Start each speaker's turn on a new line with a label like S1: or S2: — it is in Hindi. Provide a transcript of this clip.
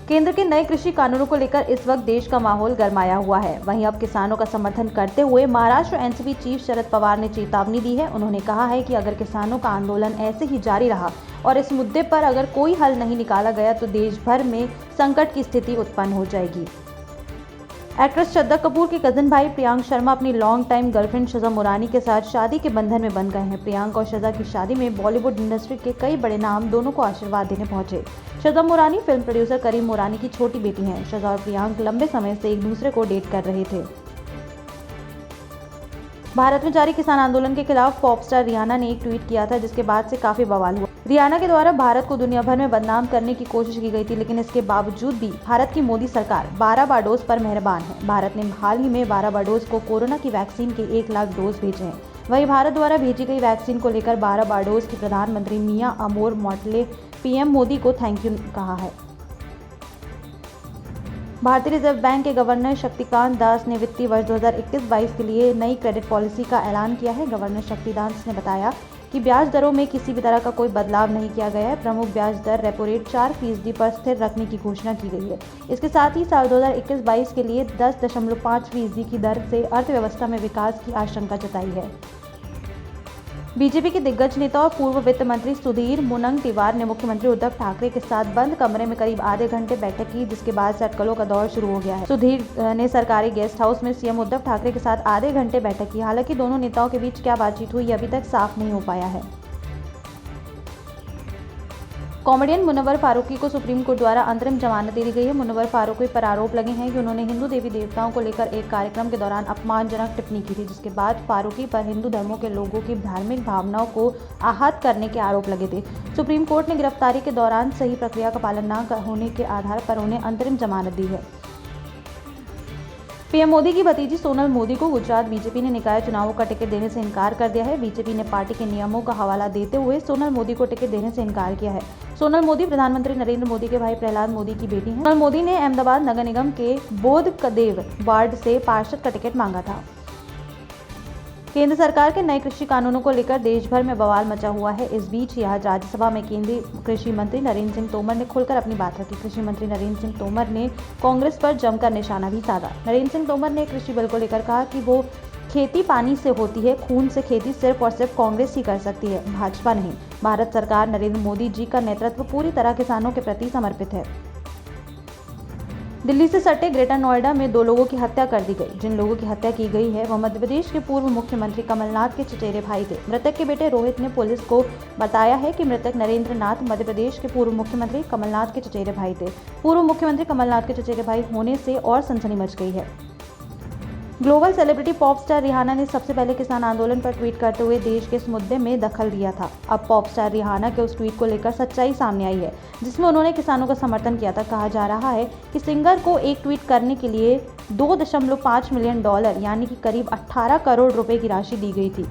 S1: केंद्र के नए कृषि कानूनों को लेकर इस वक्त देश का माहौल गरमाया हुआ है। वहीं अब किसानों का समर्थन करते हुए महाराष्ट्र एनसीपी चीफ शरद पवार ने चेतावनी दी है। उन्होंने कहा है कि अगर किसानों का आंदोलन ऐसे ही जारी रहा और इस मुद्दे पर अगर कोई हल नहीं निकाला गया तो देश भर में संकट की स्थिति उत्पन्न हो जाएगी। एक्ट्रेस श्रद्धा कपूर के कजिन भाई प्रियांक शर्मा अपनी लॉन्ग टाइम गर्लफ्रेंड शज़ा मुरानी के साथ शादी के बंधन में बंध गए हैं। प्रियांक और शज़ा की शादी में बॉलीवुड इंडस्ट्री के कई बड़े नाम दोनों को आशीर्वाद देने पहुंचे। शज़ा मुरानी फिल्म प्रोड्यूसर करीम मुरानी की छोटी बेटी हैं। शज़ा और प्रियांक लंबे समय से एक दूसरे को डेट कर रहे थे। भारत में जारी किसान आंदोलन के खिलाफ पॉप स्टार रियाना ने एक ट्वीट किया था, जिसके बाद से काफी बवाल हुआ। रियाना के द्वारा भारत को दुनिया भर में बदनाम करने की कोशिश की गई थी, लेकिन इसके बावजूद भी भारत की मोदी सरकार बारबाडोस पर मेहरबान है। भारत ने हाल ही में बारबाडोस को कोरोना की वैक्सीन के 1 लाख डोज भेजे हैं। वहीं भारत द्वारा भेजी गई वैक्सीन को लेकर बारबाडोस की प्रधानमंत्री मिया अमोर मॉटले पीएम मोदी को थैंक यू कहा है। भारतीय रिजर्व बैंक के गवर्नर शक्तिकांत दास ने वित्तीय वर्ष 2021-22 के लिए नई क्रेडिट पॉलिसी का ऐलान किया है। गवर्नर शक्तिकांत ने बताया कि ब्याज दरों में किसी भी तरह का कोई बदलाव नहीं किया गया है। प्रमुख ब्याज दर रेपो रेट 4% पर स्थिर रखने की घोषणा की गई है। इसके साथ ही साल 2021-22 के लिए 10.5% की दर से अर्थव्यवस्था में विकास की आशंका जताई है। बीजेपी के दिग्गज नेता और पूर्व वित्त मंत्री सुधीर मुनगंटीवार ने मुख्यमंत्री उद्धव ठाकरे के साथ बंद कमरे में करीब आधे घंटे बैठक की, जिसके बाद से अटकलों का दौर शुरू हो गया है। सुधीर ने सरकारी गेस्ट हाउस में सीएम उद्धव ठाकरे के साथ आधे घंटे बैठक की। हालांकि दोनों नेताओं के बीच क्या बातचीत हुई अभी तक साफ नहीं हो पाया है। कॉमेडियन मुनव्वर फारूकी को सुप्रीम कोर्ट द्वारा अंतरिम जमानत दे दी गई है। मुनव्वर फारूकी पर आरोप लगे हैं कि उन्होंने हिंदू देवी देवताओं को लेकर एक कार्यक्रम के दौरान अपमानजनक टिप्पणी की थी, जिसके बाद फारूकी पर हिंदू धर्मों के लोगों की धार्मिक भावनाओं को आहत करने के आरोप लगे थे। सुप्रीम कोर्ट ने गिरफ्तारी के दौरान सही प्रक्रिया का पालन न होने के आधार पर उन्हें अंतरिम जमानत दी है। पीएम मोदी की भतीजी सोनल मोदी को गुजरात बीजेपी ने निकाय चुनावों का टिकट देने से इनकार कर दिया है। बीजेपी ने पार्टी के नियमों का हवाला देते हुए सोनल मोदी को टिकट देने से इनकार किया है। सोनल मोदी प्रधानमंत्री नरेंद्र मोदी के भाई प्रहलाद मोदी की बेटी हैं। सोनल मोदी ने अहमदाबाद नगर निगम के बोधकदेव वार्ड से पार्षद का टिकट मांगा था। केंद्र सरकार के नए कृषि कानूनों को लेकर देश भर में बवाल मचा हुआ है। इस बीच यह राज्यसभा में केंद्रीय कृषि मंत्री नरेंद्र सिंह तोमर ने खुलकर अपनी बात रखी। कृषि मंत्री नरेंद्र सिंह तोमर ने कांग्रेस पर जमकर निशाना भी साधा। नरेंद्र सिंह तोमर ने कृषि बिल को लेकर कहा कि वो खेती पानी से होती है, खून से खेती सिर्फ और सिर्फ कांग्रेस ही कर सकती है, भाजपा नहीं। भारत सरकार नरेंद्र मोदी जी का नेतृत्व पूरी तरह किसानों के प्रति समर्पित है। दिल्ली से सटे ग्रेटर नोएडा में 2 लोगों की हत्या कर दी गई। जिन लोगों की हत्या की गई है वह मध्य प्रदेश के पूर्व मुख्यमंत्री कमलनाथ के चचेरे भाई थे। मृतक के बेटे रोहित ने पुलिस को बताया है कि मृतक नरेंद्र नाथ मध्य प्रदेश के पूर्व मुख्यमंत्री कमलनाथ के चचेरे भाई थे। पूर्व मुख्यमंत्री कमलनाथ के चचेरे भाई होने से और सनसनी मच गई है। Global celebrity pop star Rihanna ने सबसे पहले किसान आंदोलन पर ट्वीट करते हुए देश के इस मुद्दे में दखल दिया था। अब पॉप स्टार रिहाना के उस ट्वीट को लेकर सच्चाई सामने आई है, जिसमें उन्होंने किसानों का समर्थन किया था। कहा जा रहा है कि सिंगर को एक ट्वीट करने के लिए $2.5 मिलियन यानी कि करीब 18 करोड़ रुपए की राशि दी गई थी।